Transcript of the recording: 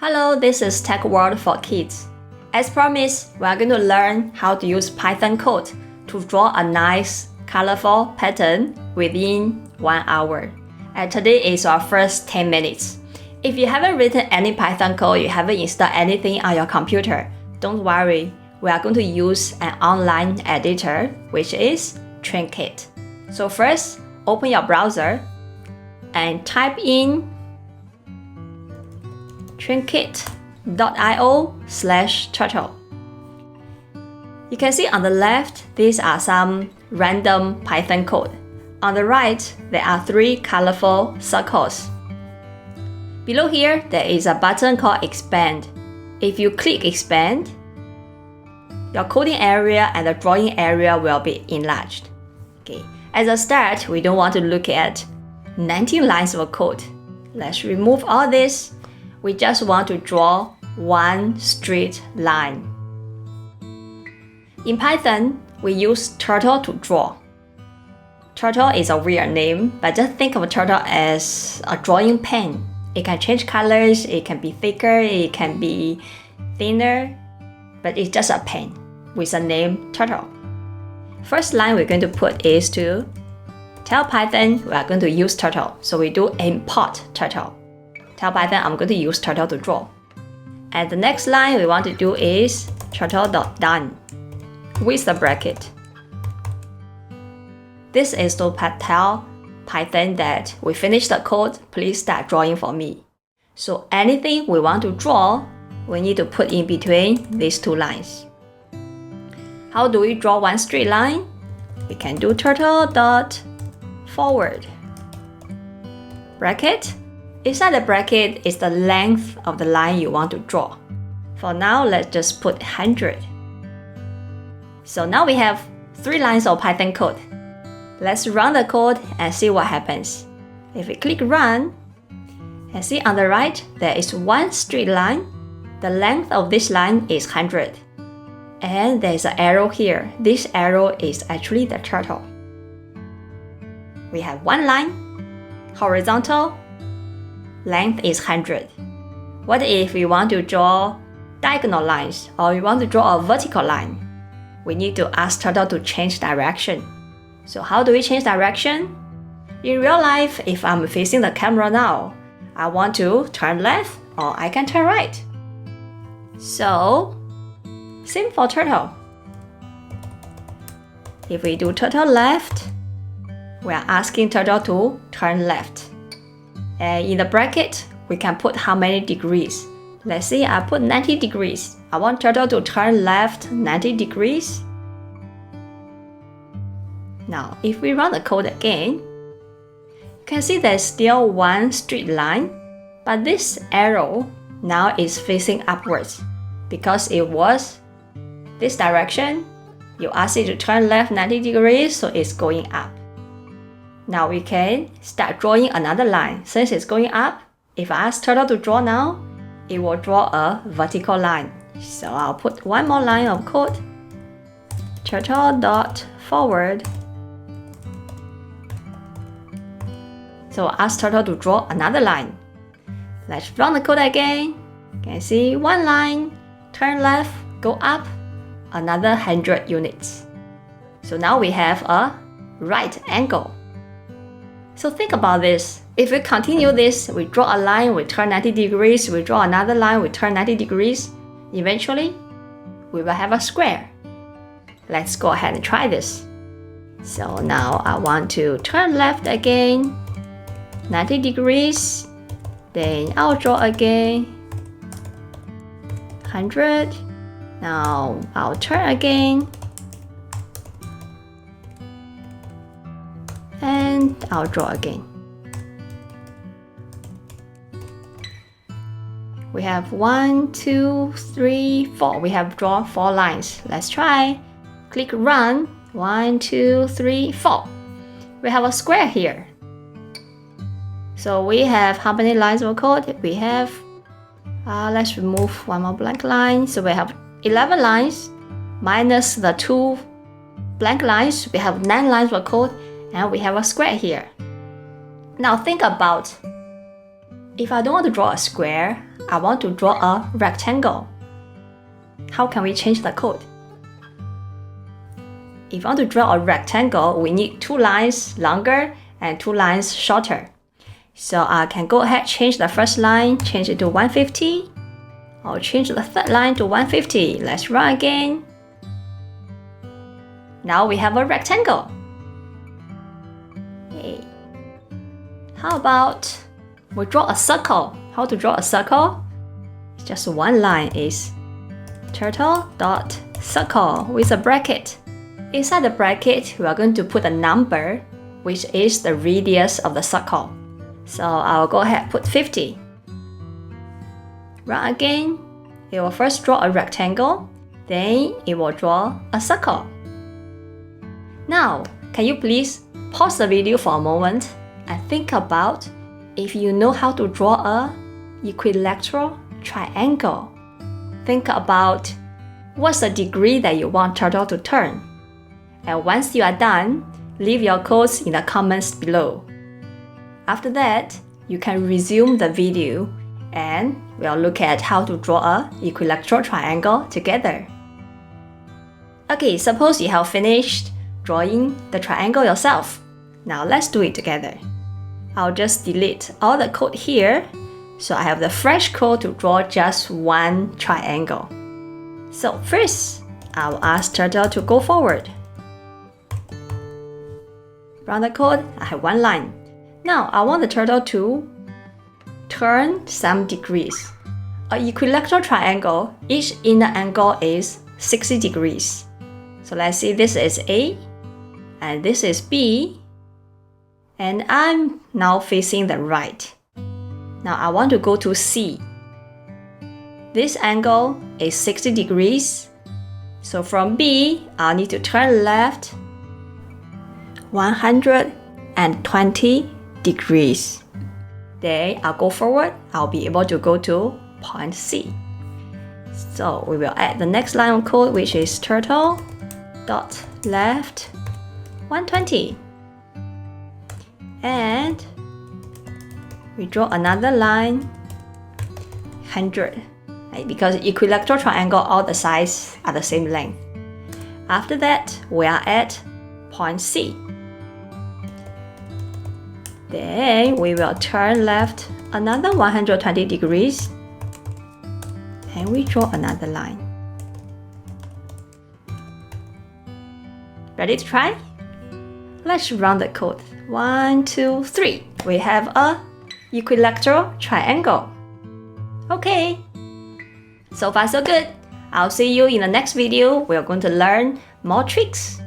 Hello, this is Tech World for Kids. As promised, we are going to learn how to use Python code to draw a nice, colorful pattern within 1 hour. And today is our first 10 minutes. If you haven't written any Python code, you haven't installed anything on your computer, don't worry. We are going to use an online editor, which is Trinket. So first, open your browser and type in trinket.io/turtle. You can see on the left, these are some random Python code. On the right, there are 3 colorful circles. Below here, there is a button called Expand. If you click Expand, your coding area and the drawing area will be enlarged. Okay. As a start, we don't want to look at 19 lines of code. Let's remove all this. We just want to draw one straight line. In Python, we use turtle to draw. Turtle is a weird name, but just think of a turtle as a drawing pen. It can change colors, it can be thicker, it can be thinner, but it's just a pen with a name turtle. First line we're going to put is to tell Python we are going to use turtle. So we do import turtle. Tell Python I'm going to use turtle to draw. And the next line we want to do is turtle.done with the bracket. This is to tell Python that we finished the code, please start drawing for me. So anything we want to draw, we need to put in between these 2 lines. How do we draw one straight line? We can do turtle.forward. Bracket. Inside the bracket is the length of the line you want to draw. For now, let's just put 100. So now we have 3 lines of Python code. Let's run the code and see what happens. If we click Run, and see on the right, there is one straight line. The length of this line is 100. And there's an arrow here. This arrow is actually the turtle. We have one line, horizontal, length is 100. What if we want to draw diagonal lines or we want to draw a vertical line? We need to ask turtle to change direction. So how do we change direction? In real life, if I'm facing the camera now, I want to turn left or I can turn right. So, same for turtle. If we do turtle left, we are asking turtle to turn left. And in the bracket, we can put how many degrees. Let's say I put 90 degrees. I want turtle to turn left 90 degrees. Now, if we run the code again, you can see there's still one straight line, but this arrow now is facing upwards because it was this direction. You ask it to turn left 90 degrees, so it's going up. Now we can start drawing another line. Since it's going up, if I ask turtle to draw now, it will draw a vertical line. So I'll put one more line of code. Turtle.forward. So ask turtle to draw another line. Let's run the code again. You can see one line, turn left, go up, another 100 units. So now we have a right angle. So think about this. If we continue this, we draw a line, we turn 90 degrees, we draw another line, we turn 90 degrees. Eventually, we will have a square. Let's go ahead and try this. So now I want to turn left again, 90 degrees. Then I'll draw again, 100. Now I'll turn again. And I'll draw again. We have 1, 2, 3, 4. We have drawn 4 lines. Let's try. Click Run. 1, 2, 3, 4. We have a square here. So we have how many lines of code? We have, let's remove one more blank line. So we have 11 lines minus the 2 blank lines. We have 9 lines of code. And we have a square here. Now think about If I don't want to draw a square, I want to draw a rectangle. How can we change the code? If I want to draw a rectangle, we need 2 lines longer and 2 lines shorter. So I can go ahead, change the first line, change it to 150. I'll change the third line to 150. Let's run again. Now we have a rectangle. Okay. How about we draw a circle? How to draw a circle? It's just one line is turtle.circle with a bracket. Inside the bracket, we are going to put a number, which is the radius of the circle. So I'll go ahead and put 50. Run again. It will first draw a rectangle, then it will draw a circle. Now, can you please pause the video for a moment and think about if you know how to draw a equilateral triangle. Think about what's the degree that you want turtle to turn. And once you are done, leave your codes in the comments below. After that, you can resume the video and we'll look at how to draw a equilateral triangle together. Okay, suppose you have finished drawing the triangle yourself. Now let's do it together. I'll just delete all the code here, so I have the fresh code to draw just one triangle. So first, I'll ask turtle to go forward. Run the code, I have one line. Now I want the turtle to turn some degrees. An equilateral triangle, each inner angle is 60 degrees. So let's see, this is A, and this is B, and I'm now facing the right. Now I want to go to C. This angle is 60 degrees. So from B, I'll need to turn left 120 degrees. Then I'll go forward, I'll be able to go to point C. So we will add the next line of code, which is turtle dot left 120. And we draw another line 100, right? Because equilateral triangle, all the sides are the same length. After that, we are at point C. Then we will turn left another 120 degrees and we draw another line. Ready to try? Let's run the code. 1, 2, 3. We have a equilateral triangle. Okay. So far so good. I'll see you in the next video. We're going to learn more tricks.